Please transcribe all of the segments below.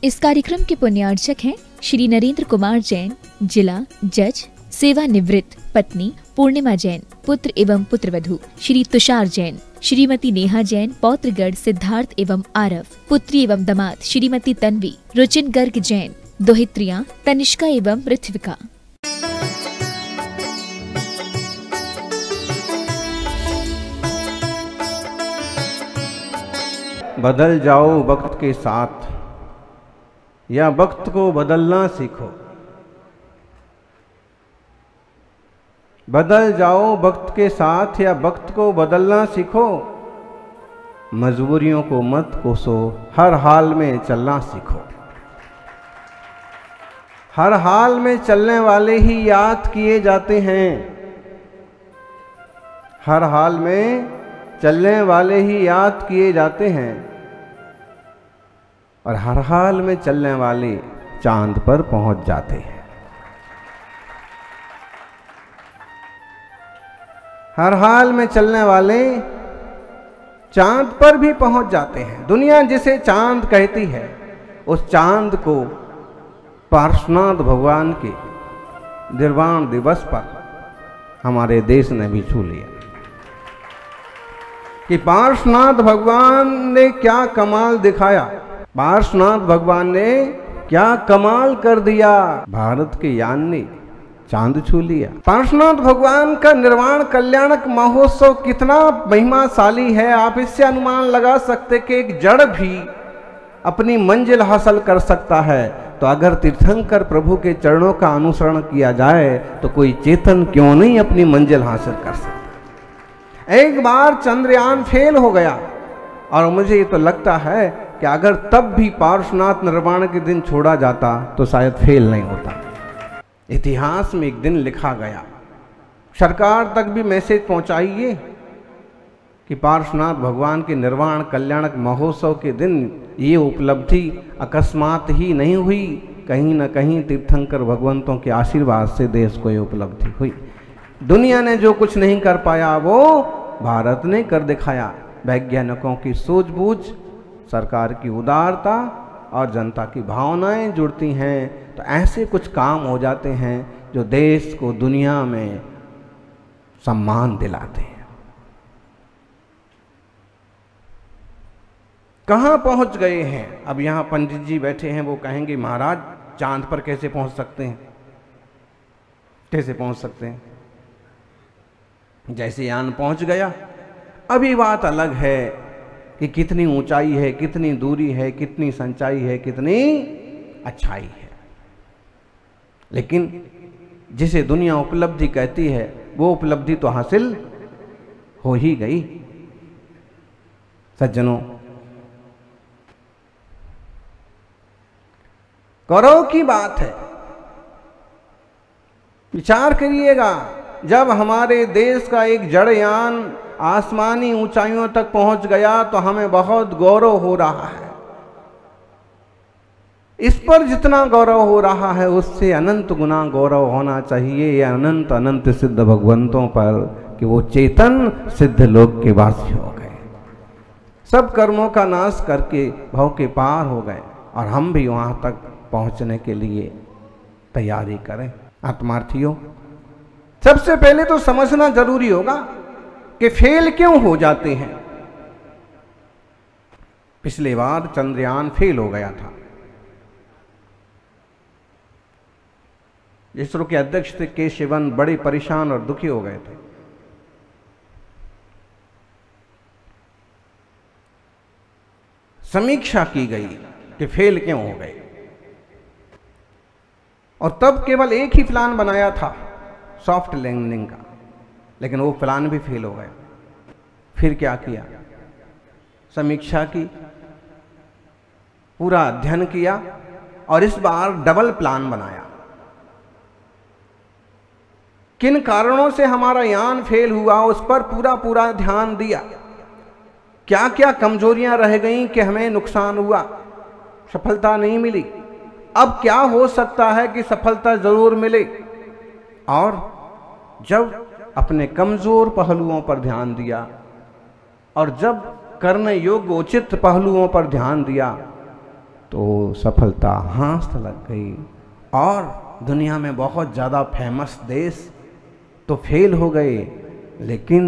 इस कार्यक्रम के पुण्यार्चक हैं श्री नरेंद्र कुमार जैन, जिला जज, सेवानिवृत्त, पत्नी पूर्णिमा जैन, पुत्र एवं पुत्रवधू श्री तुषार जैन, श्रीमती नेहा जैन, पौत्रगढ़ सिद्धार्थ एवं आरव, पुत्री एवं दामाद श्रीमती तन्वी, रुचिन गर्ग जैन, दोहित्रियां तनिष्का एवं ऋत्विका। बदल जाओ वक्त के साथ या वक्त को बदलना सीखो। बदल जाओ वक्त के साथ या वक्त को बदलना सीखो। मजबूरियों को मत कोसो, हर हाल में चलना सीखो। हर हाल में चलने वाले ही याद किए जाते हैं। हर हाल में चलने वाले ही याद किए जाते हैं और हर हाल में चलने वाले चांद पर पहुंच जाते हैं। हर हाल में चलने वाले चांद पर भी पहुंच जाते हैं। दुनिया जिसे चांद कहती है, उस चांद को पार्श्वनाथ भगवान के निर्वाण दिवस पर हमारे देश ने भी छू लिया कि पार्श्वनाथ भगवान ने क्या कमाल दिखाया। पार्श्वनाथ भगवान ने क्या कमाल कर दिया। भारत के यान ने चांद छू लिया। पार्श्वनाथ भगवान का निर्वाण कल्याणक महोत्सव कितना महिमाशाली है। आप इससे अनुमान लगा सकते कि एक जड़ भी अपनी मंजिल हासिल कर सकता है, तो अगर तीर्थंकर प्रभु के चरणों का अनुसरण किया जाए तो कोई चेतन क्यों नहीं अपनी मंजिल हासिल कर सकता। एक बार चंद्रयान फेल हो गया और मुझे ये तो लगता है कि अगर तब भी पार्श्वनाथ निर्वाण के दिन छोड़ा जाता तो शायद फेल नहीं होता। इतिहास में एक दिन लिखा गया, सरकार तक भी मैसेज पहुंचाइए कि पार्श्वनाथ भगवान के निर्वाण कल्याणक महोत्सव के दिन ये उपलब्धि अकस्मात ही नहीं हुई, कहीं न कहीं तीर्थंकर भगवंतों के आशीर्वाद से देश को ये उपलब्धि हुई। दुनिया ने जो कुछ नहीं कर पाया वो भारत ने कर दिखाया। वैज्ञानिकों की सूझबूझ, सरकार की उदारता और जनता की भावनाएं जुड़ती हैं तो ऐसे कुछ काम हो जाते हैं जो देश को दुनिया में सम्मान दिलाते हैं। कहाँ पहुंच गए हैं। अब यहाँ पंडित जी बैठे हैं, वो कहेंगे महाराज चांद पर कैसे पहुंच सकते हैं, कैसे पहुंच सकते हैं। जैसे यान पहुंच गया, अभी बात अलग है कि कितनी ऊंचाई है, कितनी दूरी है, कितनी संचाई है, कितनी अच्छाई है। लेकिन जिसे दुनिया उपलब्धि कहती है वो उपलब्धि तो हासिल हो ही गई। सज्जनों, गौरव की बात है। विचार करिएगा, जब हमारे देश का एक जड़यान आसमानी ऊंचाइयों तक पहुंच गया तो हमें बहुत गौरव हो रहा है। इस पर जितना गौरव हो रहा है उससे अनंत गुना गौरव होना चाहिए ये अनंत अनंत सिद्ध भगवंतों पर कि वो चेतन सिद्ध लोक के वासी हो गए, सब कर्मों का नाश करके भव के पार हो गए और हम भी वहां तक पहुंचने के लिए तैयारी करें। आत्मार्थियों, सबसे पहले तो समझना जरूरी होगा कि फेल क्यों हो जाते हैं। पिछले बार चंद्रयान फेल हो गया था। इसरो के अध्यक्ष थे के शिवन, बड़े परेशान और दुखी हो गए थे। समीक्षा की गई कि फेल क्यों हो गए और तब केवल एक ही प्लान बनाया था सॉफ्ट लैंडिंग का, लेकिन वो प्लान भी फेल हो गया। फिर क्या किया, समीक्षा की, पूरा अध्ययन किया और इस बार डबल प्लान बनाया। किन कारणों से हमारा यान फेल हुआ उस पर पूरा ध्यान दिया। क्या क्या कमजोरियां रह गईं कि हमें नुकसान हुआ, सफलता नहीं मिली। अब क्या हो सकता है कि सफलता जरूर मिले। और जब अपने कमजोर पहलुओं पर ध्यान दिया और जब करने योग्य उचित पहलुओं पर ध्यान दिया तो सफलता हाथ लग गई और दुनिया में बहुत ज़्यादा फेमस देश तो फेल हो गए, लेकिन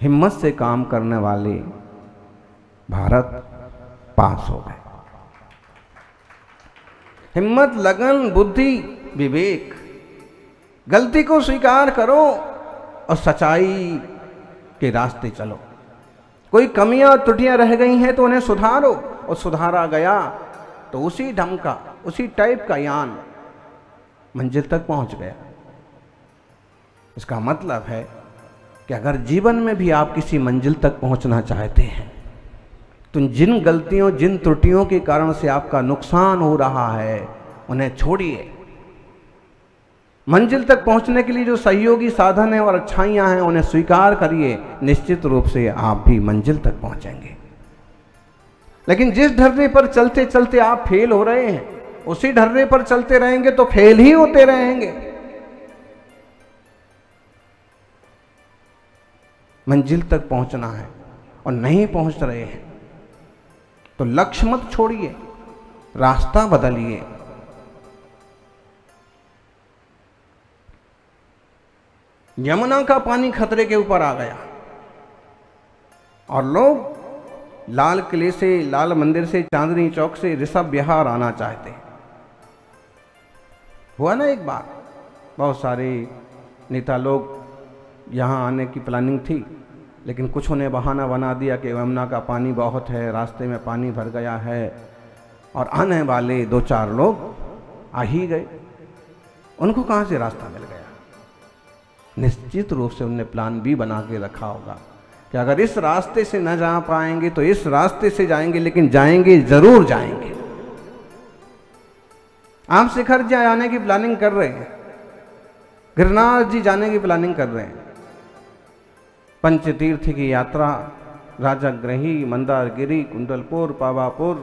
हिम्मत से काम करने वाले भारत पास हो गए। हिम्मत, लगन, बुद्धि, विवेक, गलती को स्वीकार करो और सच्चाई के रास्ते चलो। कोई कमियां और त्रुटियां रह गई हैं तो उन्हें सुधारो, और सुधारा गया तो उसी ढंग का, उसी टाइप का यान मंजिल तक पहुंच गया। इसका मतलब है कि अगर जीवन में भी आप किसी मंजिल तक पहुंचना चाहते हैं तो जिन गलतियों, जिन त्रुटियों के कारण से आपका नुकसान हो रहा है उन्हें छोड़िए। मंजिल तक पहुंचने के लिए जो सहयोगी साधन है और अच्छाइयां हैं उन्हें स्वीकार करिए। निश्चित रूप से आप भी मंजिल तक पहुंचेंगे। लेकिन जिस ढर्रे पर चलते चलते आप फेल हो रहे हैं उसी ढर्रे पर चलते रहेंगे तो फेल ही होते रहेंगे। मंजिल तक पहुंचना है और नहीं पहुंच रहे हैं तो लक्ष्य मत छोड़िए, रास्ता बदलिए। यमुना का पानी खतरे के ऊपर आ गया और लोग लाल किले से, लाल मंदिर से, चांदनी चौक से ऋषभ विहार आना चाहते हैं। हुआ ना एक बार, बहुत सारे नेता लोग यहाँ आने की प्लानिंग थी, लेकिन कुछ ने बहाना बना दिया कि यमुना का पानी बहुत है, रास्ते में पानी भर गया है, और आने वाले 2-4 लोग आ ही गए। उनको कहाँ से रास्ता मिल गया? निश्चित रूप से उन्होंने प्लान बी बना के रखा होगा कि अगर इस रास्ते से न जा पाएंगे तो इस रास्ते से जाएंगे, लेकिन जाएंगे जरूर जाएंगे। आप शिखर जी आने की प्लानिंग कर रहे हैं, गिरनार जी जाने की प्लानिंग कर रहे हैं, पंचतीर्थ की यात्रा, राजाग्रही, मंदारगिरी, कुंडलपुर, पावापुर,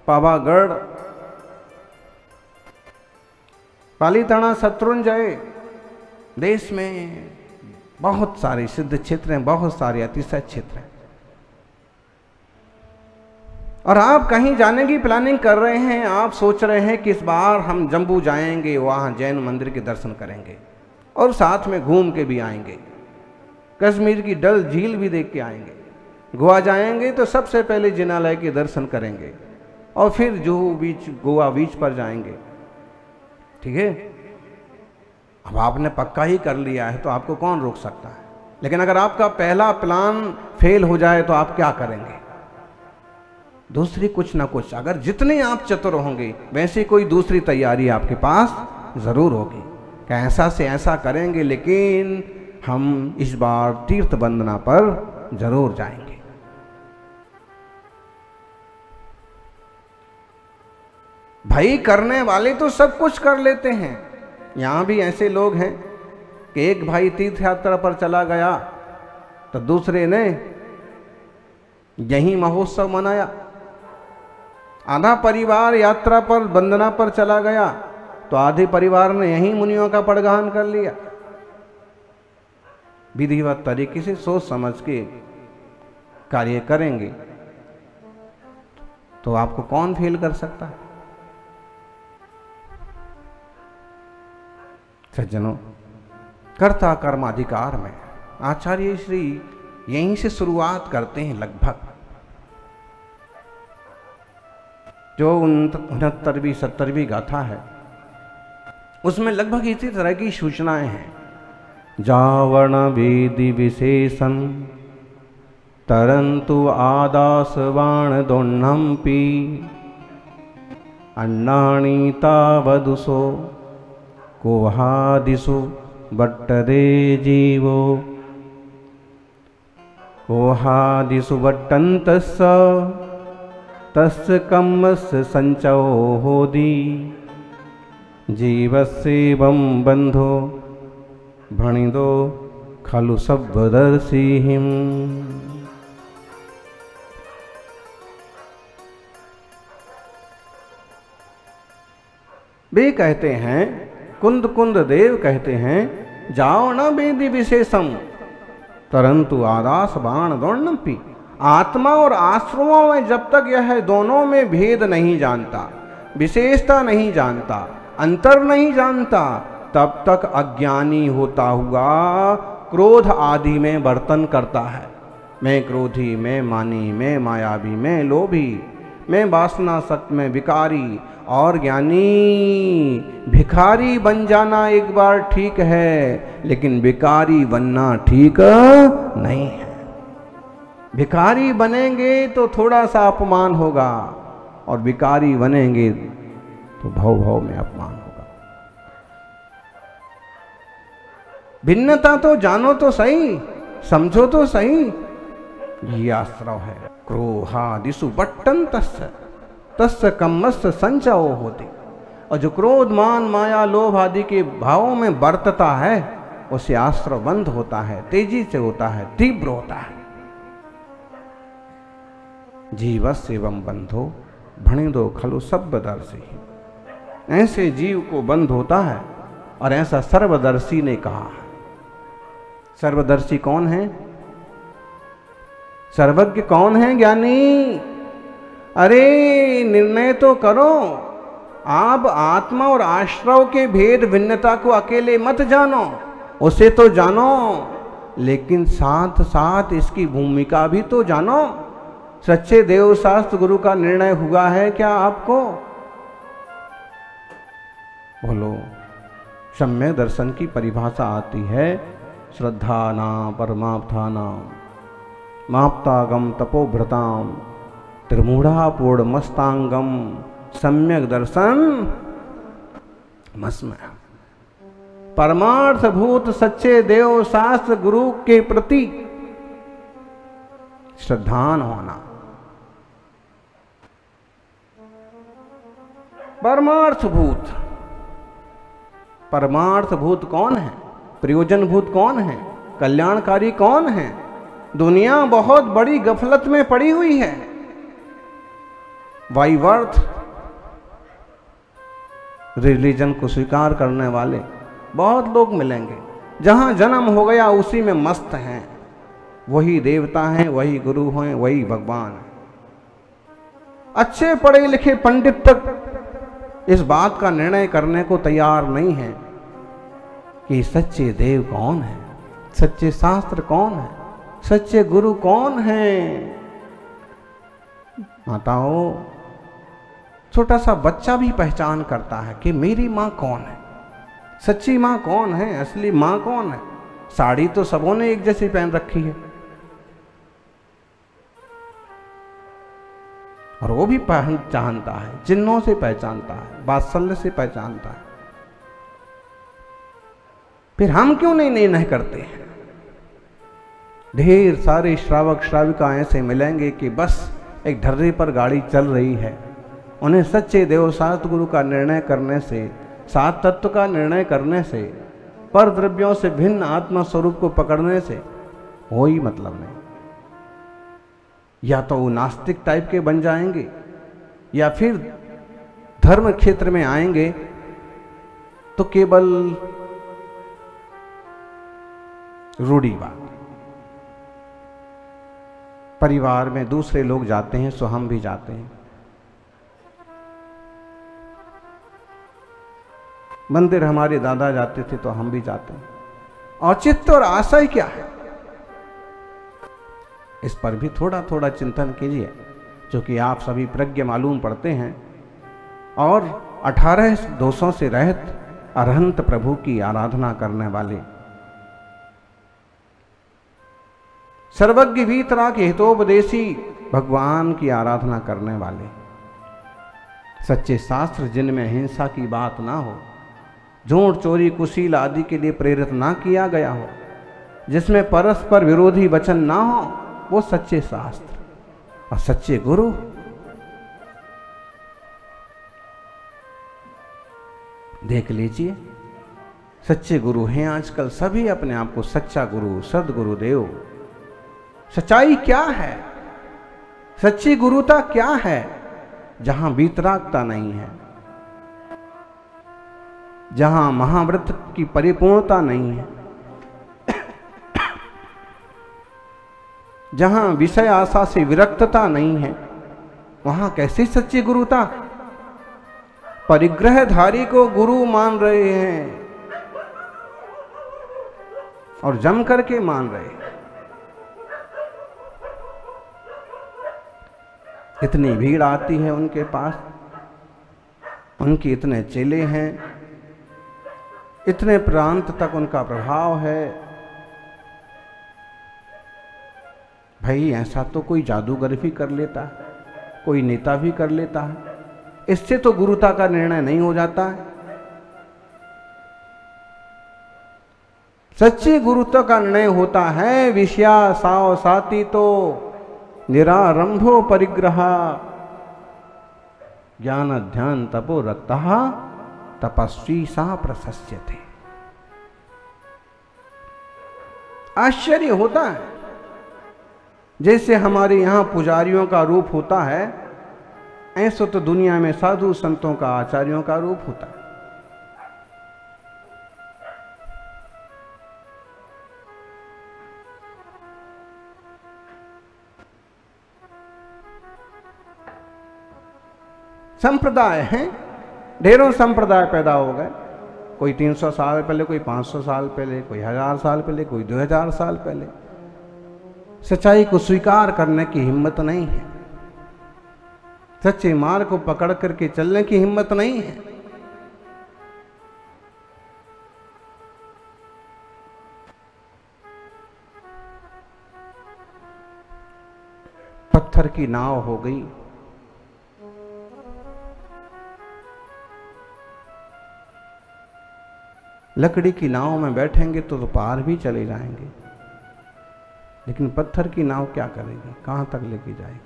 पावागढ़, पालीताना, शत्रुंजय, देश में बहुत सारे सिद्ध क्षेत्र हैं, बहुत सारे अतिशय क्षेत्र हैं, और आप कहीं जाने की प्लानिंग कर रहे हैं। आप सोच रहे हैं कि इस बार हम जम्बू जाएंगे, वहाँ जैन मंदिर के दर्शन करेंगे और साथ में घूम के भी आएंगे, कश्मीर की डल झील भी देख के आएंगे। गोवा जाएंगे तो सबसे पहले जिनालय के दर्शन करेंगे और फिर जुहू बीच, गोवा बीच पर जाएंगे। ठीक है, अब आपने पक्का ही कर लिया है तो आपको कौन रोक सकता है। लेकिन अगर आपका पहला प्लान फेल हो जाए तो आप क्या करेंगे? दूसरी कुछ ना कुछ, अगर जितने आप चतुर होंगे वैसे कोई दूसरी तैयारी आपके पास जरूर होगी कि ऐसा से ऐसा करेंगे, लेकिन हम इस बार तीर्थ वंदना पर जरूर जाएंगे। भाई करने वाले तो सब कुछ कर लेते हैं। यहाँ भी ऐसे लोग हैं कि एक भाई तीर्थ यात्रा पर चला गया तो दूसरे ने यही महोत्सव मनाया। आधा परिवार यात्रा पर, वंदना पर चला गया तो आधे परिवार ने यही मुनियों का पड़गान कर लिया। विधिवत तरीके से सोच समझ के कार्य करेंगे तो आपको कौन फेल कर सकता है? सज्जनों, कर्ता कर्माधिकार में आचार्य श्री यहीं से शुरुआत करते हैं। लगभग जो 69वीं 70वीं गाथा है उसमें लगभग इसी तरह की सूचनाएं हैं। जावण वेदि विशेषण तरंतु आदास बाण दोन्नम्पि अन्नानि तावदुसो कोहादिषु बट्टदे जीवो कोहादिषु बट्टन्तस्य तस्य कम्मस्य संचो होदि जीवस्येवं बन्धो भणिदो खलु सब्बदर्शिहिम्। वे कहते हैं, कुंद कुंद देव कहते हैं, जाओ न वेदि विशेषम तरंतु आदास बाण दोर्णम्पि आत्मा और आश्रमों में जब तक यह दोनों में भेद नहीं जानता, विशेषता नहीं जानता, अंतर नहीं जानता, तब तक अज्ञानी होता हुआ क्रोध आदि में वर्तन करता है। मैं क्रोधी, मैं मानी, मैं मायावी, मैं लोभी, मैं वासनासक्त, मैं विकारी। और ज्ञानी भिखारी बन जाना एक बार ठीक है, लेकिन विकारी बनना ठीक नहीं है। भिखारी बनेंगे तो थोड़ा सा अपमान होगा, और विकारी बनेंगे तो भव भव में अपमान होगा। भिन्नता तो जानो तो सही, समझो तो सही। ये आश्रव है। क्रोहादिषु बट्टन तस्य कम्मस्य संचयो होते। और जो क्रोध, मान, माया, लोभ आदि के भावों में बरतता है, उसे आश्रव बंद होता है, तेजी से होता है, तीव्र होता है। जीवस्य एवं बंधो भणिदो खलु सर्वदर्शी। ऐसे जीव को बंध होता है, और ऐसा सर्वदर्शी ने कहा है। सर्वदर्शी कौन है? सर्वज्ञ कौन है? ज्ञानी। अरे निर्णय तो करो। आप आत्मा और आश्रव के भेद भिन्नता को अकेले मत जानो, उसे तो जानो, लेकिन साथ साथ इसकी भूमिका भी तो जानो। सच्चे देव शास्त्र गुरु का निर्णय हुआ है क्या आपको? बोलो। सम्यक दर्शन की परिभाषा आती है, श्रद्धाना परमार्थानाम माप्तागम तपोभृताम त्रिमूढ़ा पूर्णमस्तांगम सम्यक दर्शन मस्मय। परमार्थभूत सच्चे देव शास्त्र गुरु के प्रति श्रद्धान होना। परमार्थभूत, परमार्थभूत कौन है? प्रयोजनभूत कौन है? कल्याणकारी कौन है? दुनिया बहुत बड़ी गफलत में पड़ी हुई है। वाइवर्थ रिलीजन को स्वीकार करने वाले बहुत लोग मिलेंगे। जहां जन्म हो गया उसी में मस्त हैं। वही देवता हैं, वही गुरु हैं, वही भगवान हैं। अच्छे पढ़े लिखे पंडित तक इस बात का निर्णय करने को तैयार नहीं है कि सच्चे देव कौन है, सच्चे शास्त्र कौन है, सच्चे गुरु कौन है। माताओं, छोटा सा बच्चा भी पहचान करता है कि मेरी माँ कौन है, सच्ची माँ कौन है, असली माँ कौन है। साड़ी तो सबों ने एक जैसी पहन रखी है, और वो भी जानता है, चिन्हों से पहचानता है, वात्सल्य से पहचानता है। फिर हम क्यों नहीं निर्णय करते हैं? ढेर सारे श्रावक श्राविका ऐसे मिलेंगे कि बस एक ढर्रे पर गाड़ी चल रही है। उन्हें सच्चे देव शास्त्र गुरु का निर्णय करने से, सात तत्व का निर्णय करने से, पर द्रव्यों से भिन्न आत्मा स्वरूप को पकड़ने से कोई मतलब नहीं। या तो वो नास्तिक टाइप के बन जाएंगे, या फिर धर्म क्षेत्र में आएंगे तो केवल रूढ़िवाद। परिवार में दूसरे लोग जाते हैं सो हम भी जाते हैं। मंदिर हमारे दादा जाते थे तो हम भी जाते हैं। औचित्य और आशय क्या है, इस पर भी थोड़ा थोड़ा चिंतन कीजिए, जो कि आप सभी प्रज्ञ मालूम पड़ते हैं और 18 दोषों से रहित अरहंत प्रभु की आराधना करने वाले, सर्वज्ञ वीतराग हितोपदेशी भगवान की आराधना करने वाले, सच्चे शास्त्र जिनमें हिंसा की बात ना हो, झूठ चोरी कुशील आदि के लिए प्रेरित ना किया गया हो, जिसमें परस्पर विरोधी वचन ना हो, वो सच्चे शास्त्र और सच्चे गुरु। देख लीजिए, सच्चे गुरु हैं आजकल सभी अपने आप को सच्चा गुरु, सदगुरुदेव। सच्चाई क्या है, सच्ची गुरुता क्या है? जहां वीतरागता नहीं है, जहां महाव्रत की परिपूर्णता नहीं है, जहां विषय आशा से विरक्तता नहीं है, वहां कैसी सच्ची गुरुता? परिग्रहधारी को गुरु मान रहे हैं और जम करके मान रहे हैं। इतनी भीड़ आती है उनके पास, उनके इतने चेले हैं, इतने प्रांत तक उनका प्रभाव है। भाई ऐसा तो कोई जादूगर भी कर लेता है, कोई नेता भी कर लेता है, इससे तो गुरुता का निर्णय नहीं हो जाता है। सच्ची गुरुता का निर्णय होता है विषया साव साती तो निरारंभो परिग्रह ज्ञान ध्यान तपो रक्तः तपस्वी सा प्रशस्यते। आश्चर्य होता है, जैसे हमारे यहां पुजारियों का रूप होता है, ऐसा तो दुनिया में साधु संतों का, आचार्यों का रूप होता है। संप्रदाय हैं, ढेरों संप्रदाय पैदा हो गए, कोई 300 साल पहले, कोई 500 साल पहले, कोई 1000 साल पहले, कोई 2000 साल पहले। सच्चाई को स्वीकार करने की हिम्मत नहीं है, सच्चे मार्ग को पकड़ करके चलने की हिम्मत नहीं है। पत्थर की नाव हो गई, लकड़ी की नाव में बैठेंगे तो पार भी चले जाएंगे, लेकिन पत्थर की नाव क्या करेगी, कहां तक लेके जाएगी?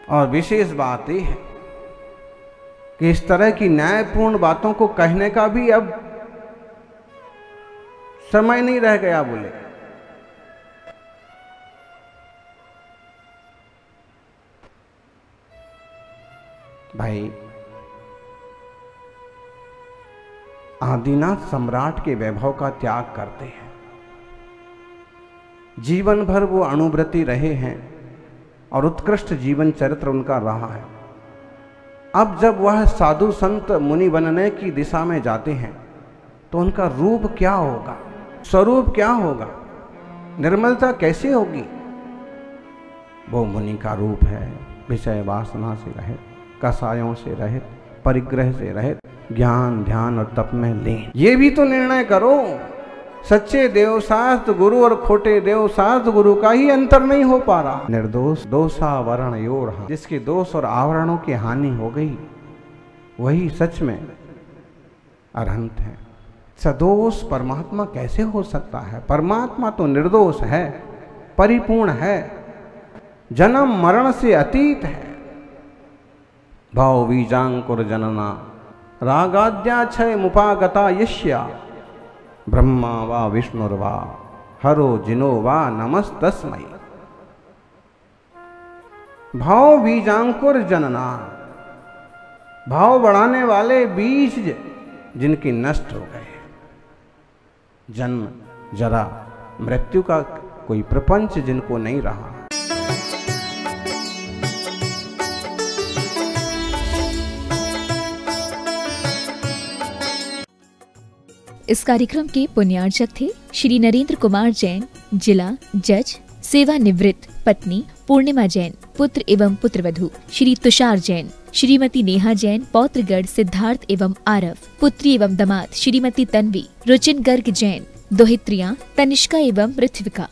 और विशेष बात यह है कि इस तरह की न्यायपूर्ण बातों को कहने का भी अब समय नहीं रह गया। बोले भाई, आदिनाथ सम्राट के वैभव का त्याग करते हैं, जीवन भर वो अणुव्रती रहे हैं और उत्कृष्ट जीवन चरित्र उनका रहा है। अब जब वह साधु संत मुनि बनने की दिशा में जाते हैं तो उनका रूप क्या होगा, स्वरूप क्या होगा, निर्मलता कैसी होगी? वो मुनि का रूप है, विषय वासना से रहित, कसायों से रहित, परिग्रह से रहित, ज्ञान ध्यान और तप में लीन। ये भी तो निर्णय करो। सच्चे देवशास्त्र गुरु और खोटे देवशास्त्र गुरु का ही अंतर नहीं हो पा रहा। निर्दोष दोषावरण योर, जिसके दोष और आवरणों की हानि हो गई वही सच में अरहंत है। सदोष परमात्मा कैसे हो सकता है? परमात्मा तो निर्दोष है, परिपूर्ण है, जन्म मरण से अतीत है। भाव बीजांकुर जनना रागाद्याक्षय मुपागता यश्या ब्रह्मा वा विष्णुर्वा हरो जिनो वा नमस्तस्मै। भाव बीजांकुर जनना, भाव बढ़ाने वाले बीज जिनके नष्ट हो गए, जन्म जरा मृत्यु का कोई प्रपंच जिनको नहीं रहा। इस कार्यक्रम के पुण्यार्चक थे श्री नरेंद्र कुमार जैन, जिला जज, सेवानिवृत्त, पत्नी पूर्णिमा जैन, पुत्र एवं पुत्रवधू श्री तुषार जैन, श्रीमती नेहा जैन, पौत्रगढ़ सिद्धार्थ एवं आरव, पुत्री एवं दामाद श्रीमती तन्वी, रुचिन गर्ग जैन, दोहित्रियां तनिष्का एवं पृथ्विका।